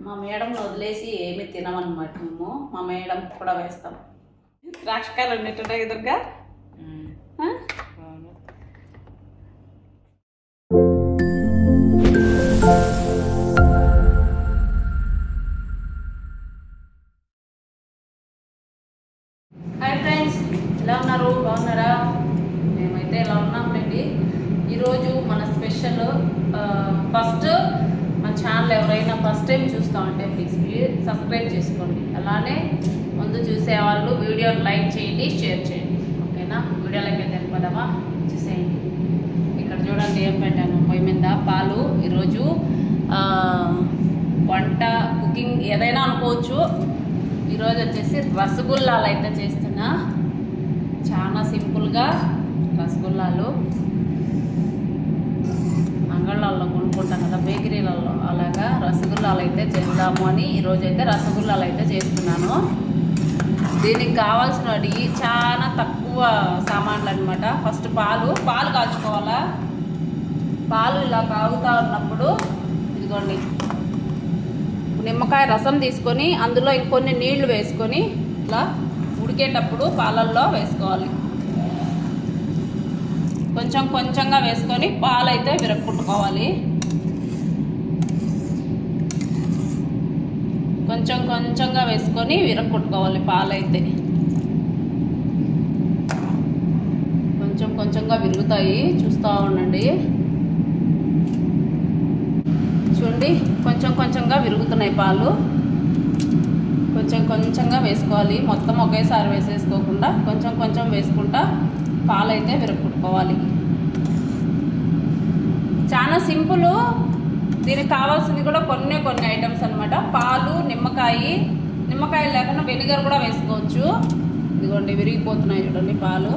మా మేడం వదిలేసి ఏమి తినమన్నమాట మేము. మా మేడం కూడా వేస్తాం. ద్రాక్షకాయలు ఉన్నట్టున్నాయి ఎదురుగా. హాయ్ ఫ్రెండ్స్, ఎలా ఉన్నారు? బాగున్నారా? మేమైతే ఎలా ఉన్నాంలేండి. ఈరోజు మన స్పెషల్ ఫస్ట్ మన ఛానల్ ఎవరైనా ఫస్ట్ టైం చూస్తూ ఉంటే ప్లీజ్ సబ్స్క్రైబ్ చేసుకోండి. అలానే ముందు చూసేవాళ్ళు వీడియోని లైక్ చేయండి, షేర్ చేయండి. ఓకేనా? వీడియోలోకి అయితే వెళ్ళిపోదామా? చూసేయండి. ఇక్కడ చూడండి ఏం పెట్టాను పొయ్యి మీద. పాలు. ఈరోజు వంట కుకింగ్ ఏదైనా అనుకోవచ్చు. ఈరోజు వచ్చేసి రసగుల్లాలు అయితే చేస్తున్నా. చాలా సింపుల్గా రసగుల్లాలు అంగళ్ళల్లో కొనుక్కుంటాం కదా, బేకరీలలో, అలాగా రసగుల్లాలు అయితే చేద్దాము అని ఈరోజు అయితే రసగుల్లాలు అయితే చేస్తున్నాను. దీనికి కావాల్సినవి చాలా తక్కువ సామాన్లు అనమాట. ఫస్ట్ పాలు కాచుకోవాలా. పాలు ఇలా కాగుతూ ఉన్నప్పుడు ఇదిగోండి నిమ్మకాయ రసం తీసుకొని అందులో ఇంకొన్ని నీళ్లు వేసుకొని ఇట్లా ఉడికేటప్పుడు పాలల్లో వేసుకోవాలి. కొంచెం కొంచెంగా వేసుకొని పాలైతే విరక్కుంటుకోవాలి. కొంచెం కొంచెంగా వేసుకొని విరక్కుంటుకోవాలి పాలైతే. కొంచెం కొంచెంగా విరుగుతాయి, చూస్తూ ఉండండి. చూడండి, కొంచెం కొంచెంగా విరుగుతున్నాయి పాలు. కొంచెం కొంచెంగా వేసుకోవాలి, మొత్తం ఒకేసారి వేసేసుకోకుండా కొంచెం కొంచెం వేసుకుంటా పాలైతే విరగొట్టుకోవాలి. చాలా సింపుల్. దీనికి కావాల్సింది కూడా కొన్ని ఐటమ్స్ అనమాట. పాలు, నిమ్మకాయ లేకుండా వెనిగర్ కూడా వేసుకోవచ్చు. ఇదిగోండి విరిగిపోతున్నాయి చూడండి పాలు.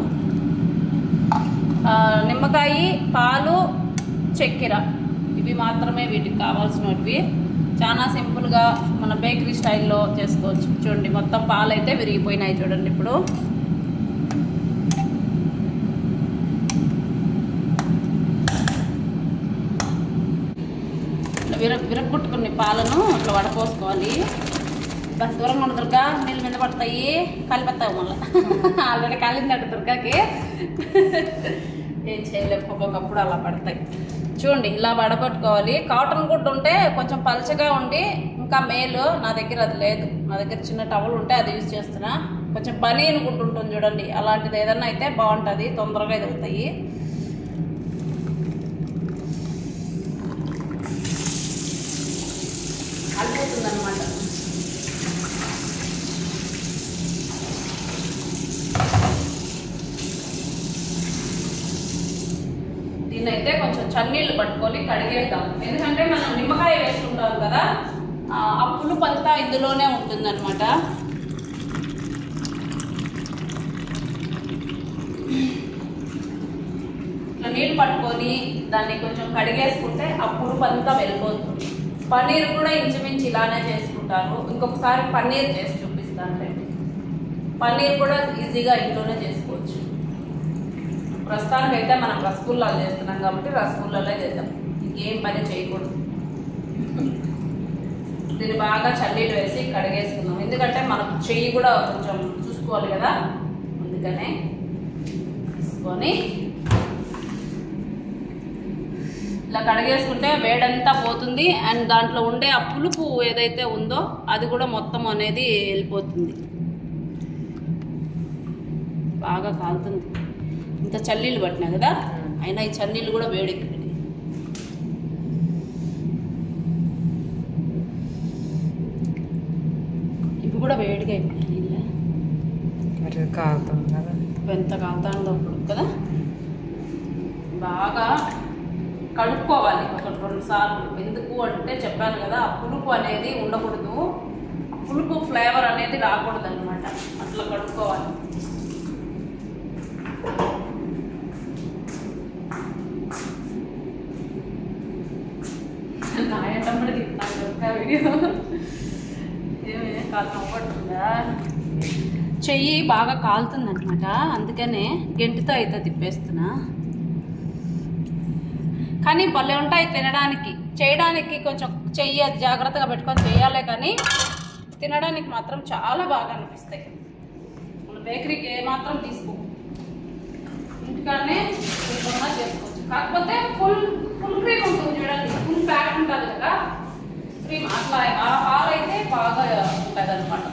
నిమ్మకాయ, పాలు, చక్కెర, ఇవి మాత్రమే వీటికి కావాల్సినవి. చాలా సింపుల్గా మన బేకరీ స్టైల్లో చేసుకోవచ్చు. చూడండి మొత్తం పాలు అయితే విరిగిపోయినాయి చూడండి. ఇప్పుడు విరగొట్టుకుని పాలను ఇట్లా వడపోసుకోవాలి. బస్ దూరంగా ఉన్న దుర్గా నీళ్ళు మీద పడతాయి, కలిపెత్తావు మళ్ళీ. ఆల్రెడీ కాలిందట దుర్గాకి. ఏం చేయలేము, ఒక్కొక్కప్పుడు అలా పడతాయి. చూడండి ఇలా వడగొట్టుకోవాలి. కాటన్ గుడ్డ ఉంటే కొంచెం పలచగా ఉండి ఇంకా మేలు. నా దగ్గర అది లేదు. నా దగ్గర చిన్న టవల్ ఉంటే అది యూజ్ చేస్తున్నా. కొంచెం బనీన్ గుడ్డ ఉంటుంది చూడండి, అలాంటిది ఏదన్నా అయితే బాగుంటుంది, తొందరగా ఎదుగుతాయి. అల్లుతుంది అనమాట. దీన్నైతే కొంచెం చన్నీళ్ళు పట్టుకొని కడిగేద్దాం. ఎందుకంటే మనం నిమ్మకాయ వేసుకుంటాం కదా, ఆ పులుపు అంతా ఇందులోనే ఉంటుంది అనమాట. ఇట్లా నీళ్ళు పట్టుకొని దాన్ని కొంచెం కడిగేసుకుంటే ఆ పులుపు అంతా వెళ్ళిపోతుంది. పన్నీర్ కూడా ఇంచుమించు ఇలానే చేసుకుంటారు. ఇంకొకసారి పన్నీర్ చేసి చూపిస్తాను. పన్నీర్ కూడా ఈజీగా ఇంట్లోనే చేసుకోవచ్చు. ప్రస్తుతానికి అయితే మనం రసగుల్లాలు చేస్తున్నాం కాబట్టి రసగుల్లాలే చేద్దాం. ఇంకేం పని చేయకూడదు. దీన్ని బాగా చన్నీళ్ళు వేసి కడిగేసుకుందాం. ఎందుకంటే మనకు చెయ్యి కూడా కొంచెం చూసుకోవాలి కదా, అందుకనే తీసుకొని ఇలా కడిగేసుకుంటే వేడంతా పోతుంది. అండ్ దాంట్లో ఉండే ఆ పులుపు ఏదైతే ఉందో అది కూడా మొత్తం అనేది వెళ్ళిపోతుంది. బాగా కాలుతుంది. ఇంత చన్నీళ్ళు పట్టినా కదా, అయినా ఈ చన్నీళ్ళు కూడా వేడెక్కిపోయినాయి. ఇవి కూడా వేడిగా అయిపోయినాయి. నీళ్ళు కాలుతుంది కదా, ఎంత కాలుతుందో ఇప్పుడు కదా. బాగా కడుక్కోవాలి ఒక 2 సార్లు. ఎందుకు అంటే చెప్పాను కదా, ఆ పులుపు అనేది ఉండకూడదు, ఆ పులుపు ఫ్లేవర్ అనేది రాకూడదు అనమాట. అట్లా కడుక్కోవాలి. నాయటప్పుడు తింటాను ఇంకా వీడియో. ఏమైనా కాలు పడుతుందా? చెయ్యి బాగా కాలుతుంది అనమాట, అందుకనే గెంటితో అయితే తిప్పేస్తున్నా. కానీ భలే ఉంటాయి తినడానికి. చేయడానికి కొంచెం జాగ్రత్తగా పెట్టుకొని చేయాలే కానీ తినడానికి మాత్రం చాలా బాగా అనిపిస్తాయి. మన బేకరీకి ఏమాత్రం తీసుకో, ఇంటికాడనే శుభ్రంగా చేసుకోవచ్చు. కాకపోతే ఫుల్ క్రీమ్ ఉంటుంది చూడండి, ఫుల్ ఫ్యాట్ ఉంటుంది కదా క్రీమ్, అట్లా ఆ పాలు అయితే బాగా ఉంటుంది అనమాట.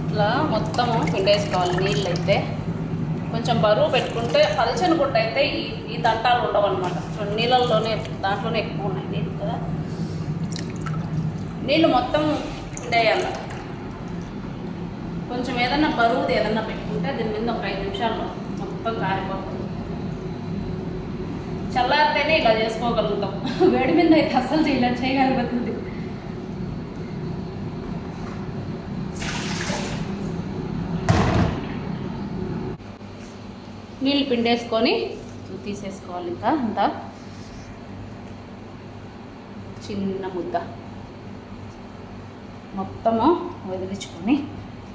ఇట్లా మొత్తము పిండేసుకోవాలి. నీళ్ళు అయితే కొంచెం బరువు పెట్టుకుంటే పల్చని గుడ్డ అయితే ఈ తంటాలు ఉండవు అనమాట. నీళ్ళల్లోనే దాంట్లోనే ఎక్కువ ఉన్నాయి నీళ్ళు కదా, నీళ్ళు మొత్తం పిండేయాలి. కొంచెం ఏదన్నా బరువుది ఏదన్నా పెట్టుకుంటే దీని మీద ఒక 5 నిమిషాల్లో మొత్తం కారిపోతుంది. చల్లారితేనే ఇలా చేసుకోగలుగుతాం, వేడి మీద అయితే అస్సలు చేయగలుగుతుంది. నీళ్ళు పిండేసుకొని తీసేసుకోవాలి. ఇంకా అంతా చిన్న ముద్ద మొత్తము వదిలించుకొని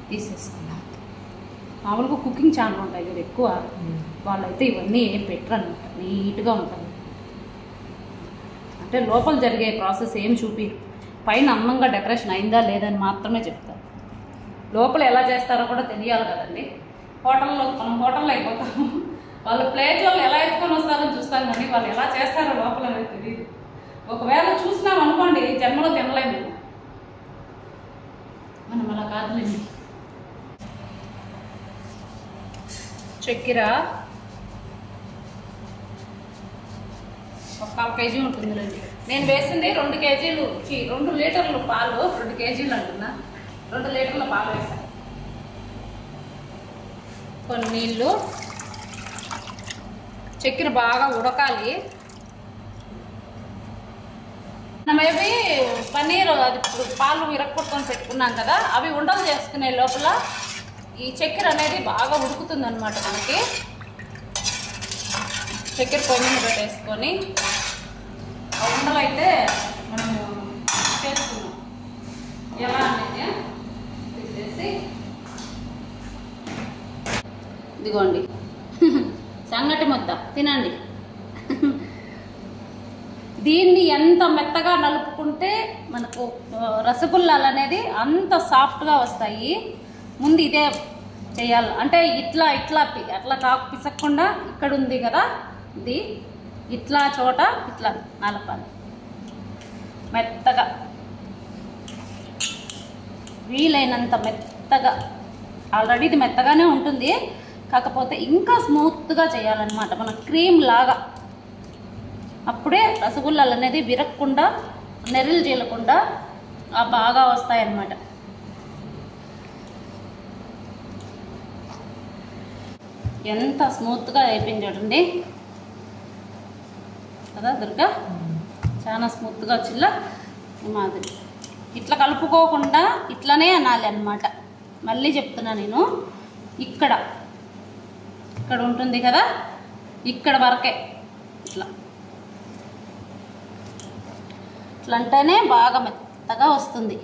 తీసేసుకున్నాం. మామూలుగా కుకింగ్ ఛానల్ ఉంటాయి కదా ఎక్కువ, వాళ్ళైతే ఇవన్నీ ఏం పెట్టరు అనమాట, నీట్గా ఉంటుంది. అంటే లోపల జరిగే ప్రాసెస్ ఏం చూపిరు, పైన అందంగా డెకరేషన్ అయిందా లేదని మాత్రమే చెప్తారు. లోపల ఎలా చేస్తారో కూడా తెలియాలి కదండి. మనం హోటల్లో అయిపోతాము, వాళ్ళు ప్లేట్ వాళ్ళు ఎలా ఎత్తుకొని వస్తారో చూస్తాం కానీ వాళ్ళు ఎలా చేస్తారో లోపల అనేది తెలియదు. ఒకవేళ చూసినాం అనుకోండి జన్మలో తినలేము, మనం అలా కాదులేండి. చక్కెర ఒక 1/4 కేజీ ఉంటుందిలేండి. నేను వేసింది 2 కేజీలు 2 లీటర్లు పాలు, 2 కేజీలు అంటున్నా, 2 లీటర్ల పాలు వేసాను. కొన్ని నీళ్ళు, చక్కెర బాగా ఉడకాలి. మేబీ పన్నీర్ అది ఇప్పుడు పాలు విరక్కొట్టుకొని పెట్టుకున్నాం కదా, అవి ఉండలు చేసుకునే లోపల ఈ చక్కెర అనేది బాగా ఉడుకుతుంది అనమాట. మనకి చక్కెర పొయ్యి మీద పెట్టేసుకొని ఆ ఉండలు అయితే మనం చేసుకున్నాం. ఎలా అనేది తీసేసి ఇదిగోండి సంగటి ముద్ద తినండి. దీన్ని ఎంత మెత్తగా నలుపుకుంటే మనకు రసగుల్లాలు అనేది అంత సాఫ్ట్గా వస్తాయి. ముందు ఇదే చేయాలి, అంటే అట్లా కాకు పిసక్కుండా ఇక్కడ ఉంది కదా ఇది, ఇట్లా చోట ఇట్లా నలపాలి మెత్తగా, వీలైనంత మెత్తగా. ఆల్రెడీ ఇది మెత్తగానే ఉంటుంది, కాకపోతే ఇంకా స్మూత్గా చేయాలన్నమాట, మన క్రీమ్ లాగా. అప్పుడే రసగుల్లాలు అనేది విరక్కుండా, నెర్రలు చీలకుండా బాగా వస్తాయన్నమాట. ఎంత స్మూత్గా అయిపోయింది చూడండి కదా దుర్గా, చాలా స్మూత్గా వచ్చిల్లా మాదిరి. ఇట్లా కలుపుకోకుండా ఇట్లనే అనాలి అన్నమాట. మళ్ళీ చెప్తున్నా నేను, ఇక్కడ ఉంటుంది కదా, ఇక్కడ వరకే ఇట్లా అంటేనే బాగా మెత్తగా వస్తుంది.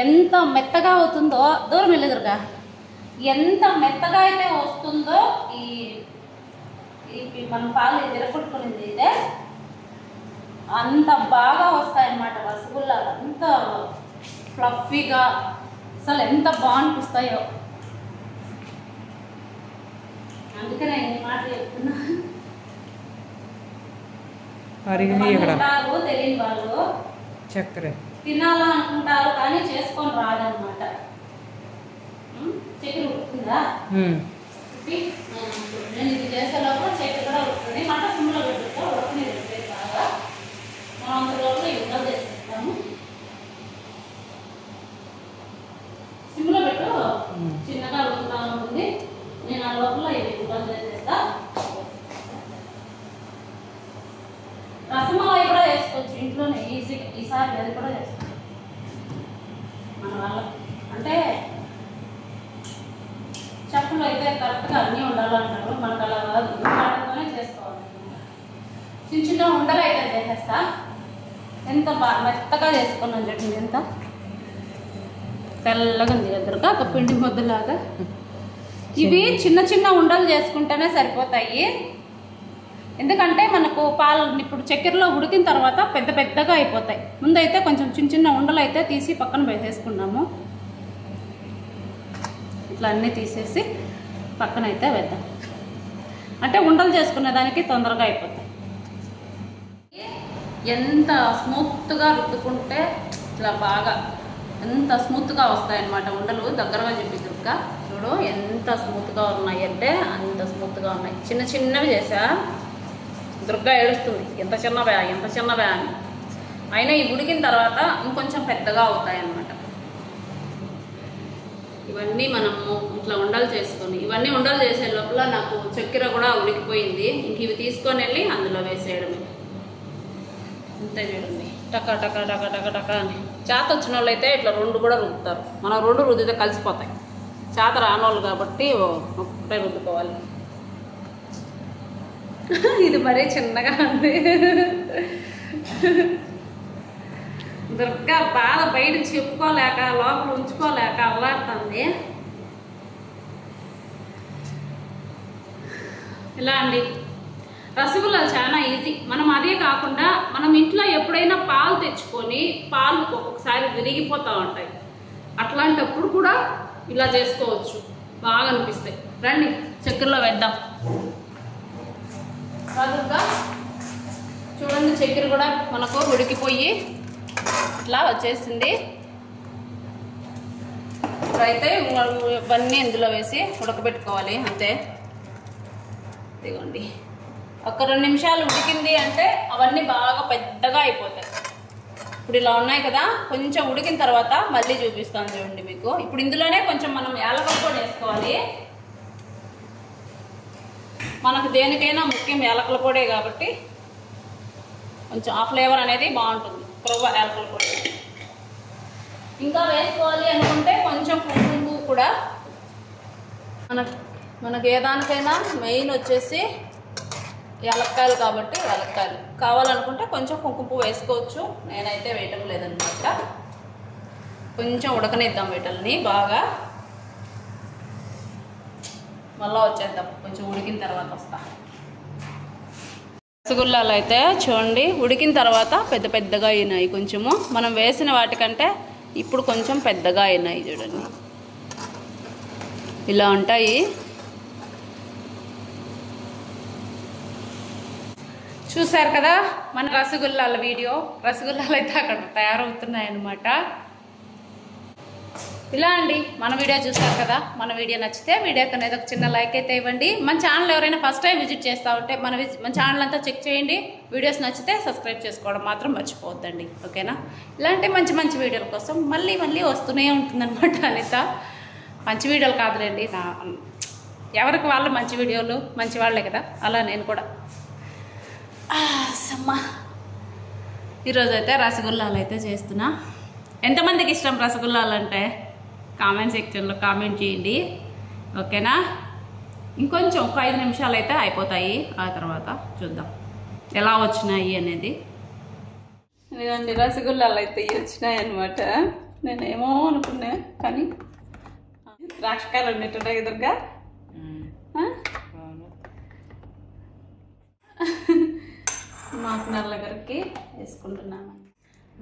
ఎంత మెత్తగా అవుతుందో, దూరం వెళ్ళదురుగా, ఎంత మెత్తగా అయితే వస్తుందో ఈ మనం పాలు విరగొట్టుకునేది ఇదే, అంత బాగా వస్తాయన్నమాట రసగుల్లాలు. అంత ఫ్లఫీగా అసలు ఎంత బాగుంటాయో. అందుకనే ఈ మాట చెప్తున్నా. తెలియని వాళ్ళు చక్కెర తినాలనుకుంటారు కానీ చేసుకొని రాదనమాట. చక్కెర ఉడుకుందా, నేను ఇది చేసేలోపు చక్కెర కూడా ఉడుతుంది. మంట సిమ్లో పెట్టుకుంటా ఉడకని పెట్టేది బాగా. మనం అంతలోపు యుద్ధాలు చేసేస్తాము. సిమ్లో పెట్టు, చిన్నగా ఉడుకుతా ఉంటుంది. నేను ఆ లోపల ఇవి యుద్ధాలు చేసేస్తా. రసమలై కూడా చేసుకోవచ్చు ఇంట్లోనే ఈజీగా. ఈసారి అది కూడా చేస్తాం మన వాళ్ళ. అంటే చెప్పులు అయితే కరెక్ట్గా అన్నీ ఉండాలంటారు, మనకు అలా కాదు, వాటితోనే చేసుకోవాలి. చిన్న చిన్న ఉండలు అయితే చేసేస్తా. ఎంత మెత్తగా చేసుకున్నాను చూడండి, ఎంత తెల్లగా ఉంది కదా ఒక పిండి ముద్దలాగా. ఇవి చిన్న చిన్న ఉండలు చేసుకుంటేనే సరిపోతాయి. ఎందుకంటే మనకు పాలు ఇప్పుడు చక్కెరలో ఉడికిన తర్వాత పెద్ద పెద్దగా అయిపోతాయి. ముందైతే కొంచెం చిన్న చిన్న ఉండలు అయితే తీసి పక్కన వేసేసుకున్నాము. ఇట్లా అన్నీ తీసేసి పక్కన అయితే వేద్దాం. అంటే ఉండలు చేసుకునే దానికి తొందరగా అయిపోతాయి. ఎంత స్మూత్గా రుద్దుకుంటే ఇట్లా బాగా ఎంత స్మూత్గా వస్తాయన్నమాట ఉండలు. దగ్గరగా చెప్పి దుర్గా చూడు ఎంత స్మూత్గా ఉన్నాయి అంటే అంత స్మూత్గా ఉన్నాయి. చిన్న చిన్నవి చేసా. దుర్గా ఏడుస్తుంది ఎంత చిన్నవా ఎంత చిన్నవా అని. అయినా ఈ ఉడికిన తర్వాత ఇంకొంచెం పెద్దగా అవుతాయి అన్నమాట. ఇవన్నీ మనము ఇట్లా ఉండలు చేసుకొని ఇవన్నీ ఉండలు చేసే లోపల నాకు చక్కెర కూడా ఉడికిపోయింది. ఇంక ఇవి తీసుకొని వెళ్ళి అందులో వేసేయడమే. అంతే చూడండి టకా టకా టకా టకా టకా అని. చేత వచ్చిన వాళ్ళు అయితే ఇట్లా రెండు కూడా రుద్దుతారు. మనం రెండు రుద్దితే కలిసిపోతాయి. చేత రానోళ్ళు కాబట్టి ఒకటే రుద్దుకోవాలి. ఇది మరీ చిన్నగా ఉంది. దుర్గా బాధ బయట చెప్పుకోలేక లోపల ఉంచుకోలేక అల్లాడుతుంది. ఇలా అండి రసగుల్లాలు చాలా ఈజీ. మనం అదే కాకుండా మనం ఇంట్లో ఎప్పుడైనా పాలు తెచ్చుకొని పాలు ఒక్కొక్కసారి విరిగిపోతూ ఉంటాయి. అట్లాంటప్పుడు కూడా ఇలా చేసుకోవచ్చు. బాగా అనిపిస్తాయి. రండి చక్కెరలో వేద్దాం. రాదుగా చూడండి చక్కెర కూడా మనకు ఉడికిపోయి ఇట్లా వచ్చేసింది. ఇప్పుడైతే ఇవన్నీ ఇందులో వేసి ఉడకబెట్టుకోవాలి అంతే. ఇదిగోండి ఒక 2 నిమిషాలు ఉడికింది అంటే అవన్నీ బాగా పెద్దగా అయిపోతాయి. ఇప్పుడు ఇలా ఉన్నాయి కదా. కొంచెం ఉడికిన తర్వాత మళ్ళీ చూపిస్తాను చూడండి మీకు. ఇప్పుడు ఇందులోనే కొంచెం మనం యాలకుల పొడి వేసుకోవాలి. మనకు దేనికైనా ముఖ్యం యాలకుల పొడే కాబట్టి కొంచెం ఆ ఫ్లేవర్ అనేది బాగుంటుంది. యాలకుల పొడి ఇంకా వేసుకోవాలి అనుకుంటే కొంచెం కుంకుమ కూడా. మనకు ఏ దానికైనా మెయిన్ వచ్చేసి యాలక్కాయలు కాబట్టి యాలక్కాయలు కావాలనుకుంటే కొంచెం కుంకుమ వేసుకోవచ్చు. నేనైతే వేయటం లేదనమాట. కొంచెం ఉడకనిద్దాం వీటిని బాగా. మళ్ళీ వచ్చేద్దాం కొంచెం ఉడికిన తర్వాత వస్తా. రసగుల్లాలు అయితే చూడండి ఉడికిన తర్వాత పెద్ద పెద్దగా అయినాయి. కొంచెము మనం వేసిన వాటికంటే ఇప్పుడు కొంచెం పెద్దగా అయినాయి చూడండి. ఇలా ఉంటాయి. చూసారు కదా మన రసగుల్లాల వీడియో. రసగుల్లాలు అయితే అక్కడ తయారవుతున్నాయి అన్నమాట. ఇలా అండి మన వీడియో చూసారు కదా. మన వీడియో నచ్చితే వీడియోకి అనేది ఒక చిన్న లైక్ అయితే ఇవ్వండి. మన ఛానల్ ఎవరైనా ఫస్ట్ టైం విజిట్ చేస్తూ ఉంటే మన ఛానల్ అంతా చెక్ చేయండి. వీడియోస్ నచ్చితే సబ్స్క్రైబ్ చేసుకోవడం మాత్రం మర్చిపోవద్దండి. ఓకేనా? ఇలాంటి మంచి మంచి వీడియోల కోసం మళ్ళీ మళ్ళీ వస్తూనే ఉంటుందన్నమాట అనిత. మంచి వీడియోలు కాదులేండి, ఎవరికి వాళ్ళు మంచి వీడియోలు మంచి వాళ్ళే కదా. అలా నేను కూడా సమ్మా ఈరోజు అయితే రసగుల్లాలు అయితే చేస్తున్నా. ఎంతమందికి ఇష్టం రసగుల్లాలు అంటే కామెంట్ సెక్షన్లో కామెంట్ చేయండి. ఓకేనా? ఇంకొంచెం ఒక 5 నిమిషాలు అయితే అయిపోతాయి. ఆ తర్వాత చూద్దాం ఎలా వచ్చినాయి అనేది. ఇదిగోండి రసగుల్లాలు అయితే వచ్చినాయి అన్నమాట. నేనేమో అనుకున్నా కానీ ద్రాక్షకాయలు ఉన్నట్టున్నాయి ఎదురుగా. మాకు నల్లగరికి వేసుకుంటున్నాను.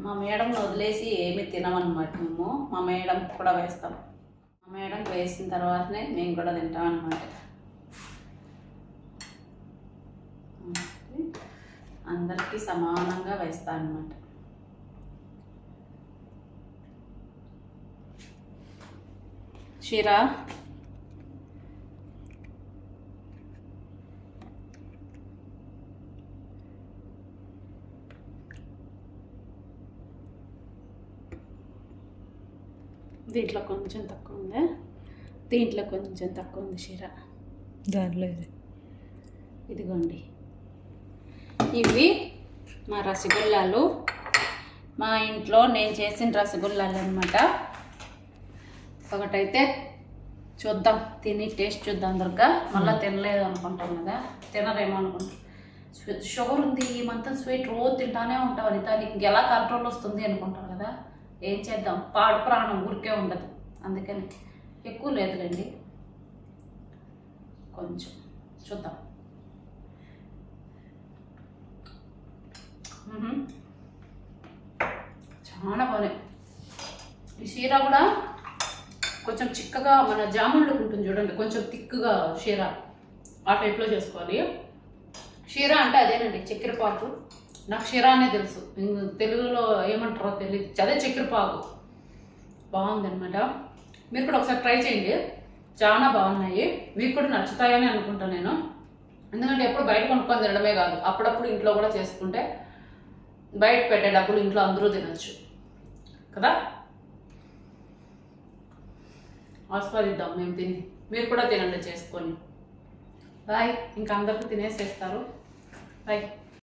మా మేడం వదిలేసి ఏమి తినమన్నమాట. మేము మా మేడం కూడా వేస్తాం. మా మేడం వేసిన తర్వాతనే మేము కూడా తింటాం అన్నమాట. అందరికీ సమానంగా వేస్తాం అన్నమాట. షీరా దీంట్లో కొంచెం తక్కువ ఉంది, దీంట్లో కొంచెం తక్కువ ఉంది షీరా. దాంట్లో ఇదిగోండి ఇవి మా రసగుల్లాలు. మా ఇంట్లో నేను చేసిన రసగుల్లాలు అన్నమాట. ఒకటైతే చూద్దాం, తిని టేస్ట్ చూద్దాం. దుర్గా మళ్ళీ తినలేదు అనుకుంటాం కదా, తినరేమో అనుకుంటాం. షుగర్ ఉంది ఈ మంత్ స్వీట్ రోజు తింటానే ఉంటాం. అది నీకు ఎలా కంట్రోల్ వస్తుంది అనుకుంటాం కదా. ఏం చేద్దాం, పాడు ప్రాణం ఊరికే ఉండదు. అందుకని ఎక్కువ లేదులేండి, కొంచెం చూద్దాం. చాలా బాగున్నాయి. ఈ షీరా కూడా కొంచెం చిక్కగా మన జామున్లోకి ఉంటుంది చూడండి, కొంచెం తిక్కుగా షీరా ఆ టైప్లో చేసుకోవాలి. షీరా అంటే అదేనండి, చక్కెర పాకు. నాకు షీరా అనే తెలుసు, తెలుగులో ఏమంటారో తెలియదు, అదే చక్కెర పాకు. బాగుందనమాట. మీరు కూడా ఒకసారి ట్రై చేయండి, చాలా బాగున్నాయి. మీకు కూడా నచ్చుతాయని అనుకుంటాను నేను. ఎందుకంటే ఎప్పుడు బయట కొనుక్కొని తినడమే కాదు, అప్పుడప్పుడు ఇంట్లో కూడా చేసుకుంటే బయట పెట్టే డబ్బులు ఇంట్లో అందరూ తినచ్చు కదా. ఆస్వాదిద్దాం మేము తిని, మీరు కూడా తినండి చేసుకొని. బాయ్. ఇంకా అందరికీ తినేసేస్తారు. బాయ్.